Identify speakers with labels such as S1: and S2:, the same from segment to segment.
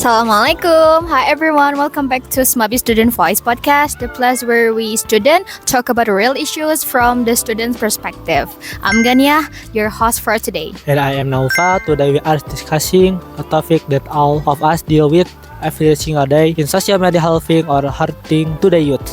S1: Assalamualaikum. Hi everyone. Welcome back to Smabi Student Voice podcast, the place where we student talk about real issues from the student's perspective. I'm Gania, your host for today.
S2: And I am Naufa. Today we are discussing a topic that all of us deal with every single day in social media, helping or hurting to the youth.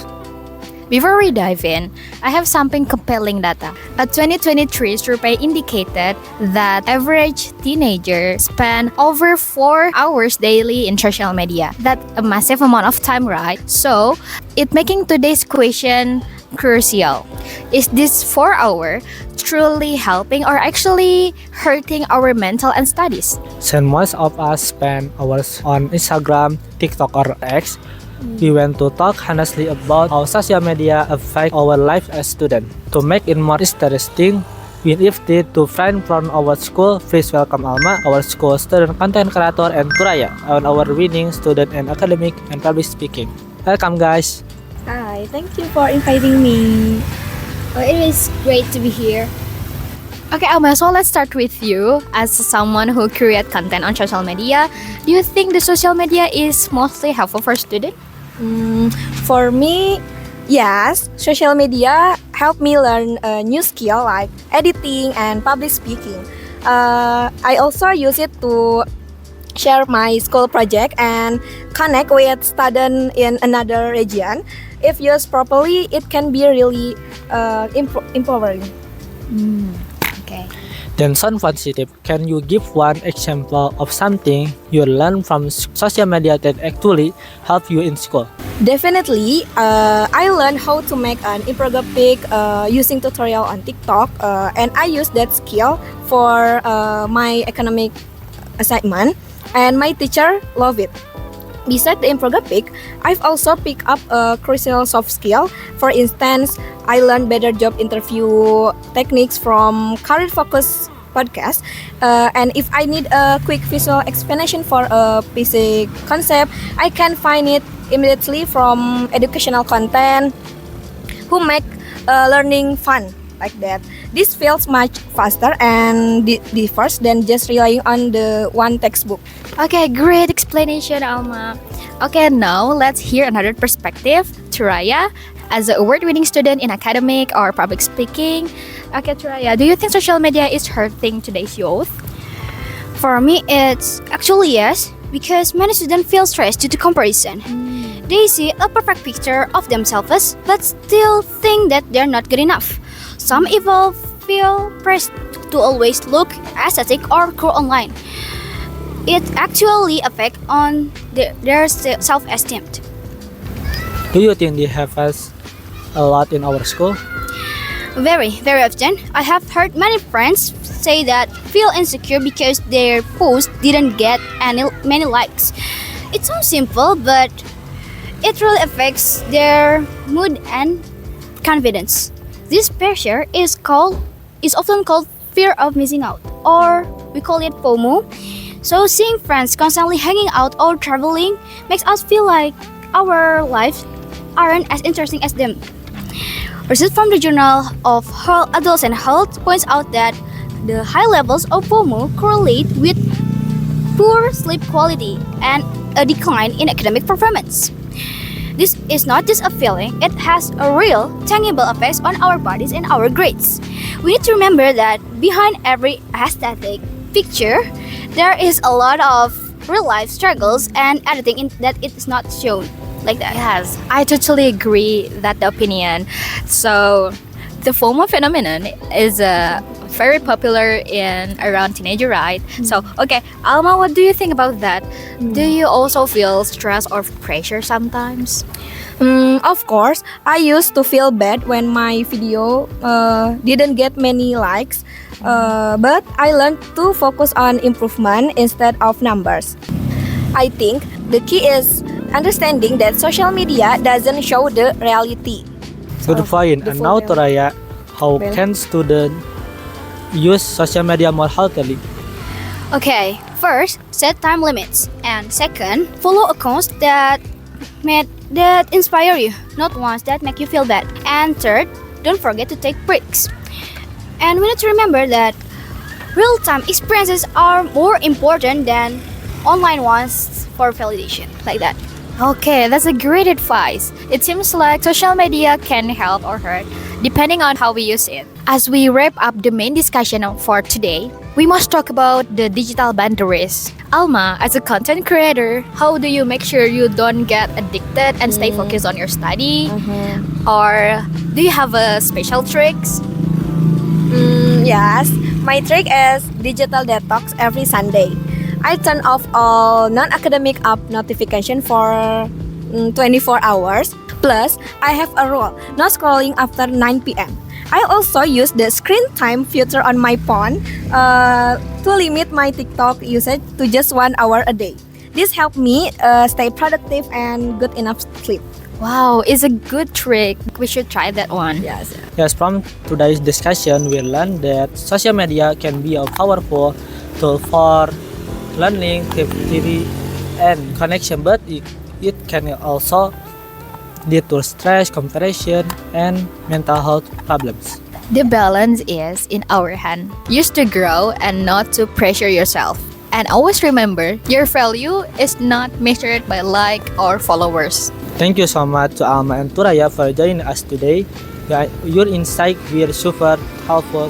S1: Before we dive in, I have something compelling data. A 2023 survey indicated that average teenager spend over 4 hours daily in social media. That's a massive amount of time, right? So, it making today's question crucial. Is this 4 hour truly helping or actually hurting our mental and studies?
S2: Since most of us spend hours on Instagram, TikTok, or X, we want to talk honestly about how social media affect our life as students. To make it more interesting, we invited two friends from our school. Please welcome Alma, our school student content creator, and Turaya, our winning student in academic and public speaking. Welcome, guys.
S3: Hi, thank you for inviting me.
S1: It is great to be here. Okay, Alma, so let's start with you. As someone who create content on social media, do you think the social media is mostly helpful for students?
S3: For me, yes, social media helped me learn a new skill like editing and public speaking. I also use it to share my school project and connect with students in another region. If used properly, it can be really empowering.
S1: Okay.
S2: Then sound positive. Can you give one example of something you learned from social media that actually helped you in school?
S3: Definitely, I learned how to make an infographic using tutorial on TikTok, and I use that skill for my economic assignment, and my teacher love it. Besides the infographic, I've also picked up a crucial soft skill. For instance, I learned better job interview techniques from Career Focus podcast. And if I need a quick visual explanation for a basic concept, I can find it immediately from educational content who make learning fun like that. This feels much faster and diverse than just relying on the one textbook.
S1: Okay, great explanation, Alma. Okay, now let's hear another perspective. Turaya, as a award-winning student in academic or public speaking. Okay, Turaya, do you think social media is hurting today's youth?
S4: For me, it's actually yes, because many students feel stressed due to comparison. They see a perfect picture of themselves, but still think that they're not good enough. Some even feel pressed to always look aesthetic or cool online. It actually affects on their self-esteem.
S2: Do you think they have us a lot in our school?
S4: Very, very often, I have heard many friends say that feel insecure because their post didn't get many likes. It sounds simple, but it really affects their mood and confidence. This pressure is often called fear of missing out, or we call it FOMO. So seeing friends constantly hanging out or traveling makes us feel like our lives aren't as interesting as them. Research from the Journal of Adolescent Health points out that the high levels of FOMO correlate with poor sleep quality and a decline in academic performance. This is not just a feeling, it has a real, tangible effects on our bodies and our grades. We need to remember that behind every aesthetic picture, there is a lot of real-life struggles and everything that it is not shown like that.
S1: Yes, I totally agree that the opinion. So, the FOMO phenomenon is very popular in around teenager, right? So, okay, Alma, what do you think about that? Do you also feel stress or pressure sometimes?
S3: Of course, I used to feel bad when my video didn't get many likes, but I learned to focus on improvement instead of numbers. I think the key is understanding that social media doesn't show the reality.
S2: Good point.
S3: the
S2: And now,
S3: full
S2: Turaya, how
S3: Well.
S2: can students use social media more healthily?
S4: Okay, first, set time limits, and second, follow accounts that inspire you, not ones that make you feel bad. And third, don't forget to take breaks. And we need to remember that real-time experiences are more important than online ones for validation, like that.
S1: Okay, that's a great advice. It seems like social media can help or hurt depending on how we use it. As we wrap up the main discussion for today, we must talk about the digital boundaries. Alma, as a content creator, how do you make sure you don't get addicted and stay focused on your study? Or do you have a special tricks?
S3: Yes, my trick is digital detox every Sunday. I turn off all non-academic app notification for 24 hours. Plus, I have a rule, no scrolling after 9 p.m. I also use the screen time feature on my phone to limit my TikTok usage to just 1 hour a day. This helps me stay productive and good enough sleep.
S1: Wow, it's a good trick. We should try that one.
S3: Yes.
S2: Yes, from today's discussion, we learned that social media can be a powerful tool for learning, creativity, and connection, but it can also lead to stress, comparison, and mental health problems.
S1: The balance is in our hand. Use to grow and not to pressure yourself. And always remember, your value is not measured by like or followers.
S2: Thank you so much to Alma and Turaya for joining us today. Your insight will super helpful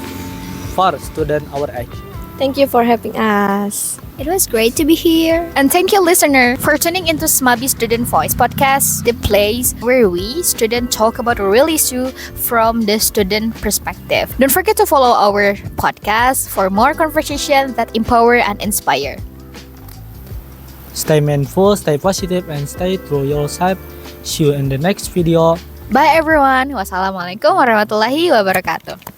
S2: for students our age.
S3: Thank you for having us.
S4: It was great to be here.
S1: And thank you, listener, for tuning into SMABI Student Voice Podcast, the place where we, students, talk about a real issue from the student perspective. Don't forget to follow our podcast for more conversation that empower and inspire.
S2: Stay mindful, stay positive, and stay true yourself. See you in the next video.
S1: Bye everyone. Wassalamualaikum warahmatullahi wabarakatuh.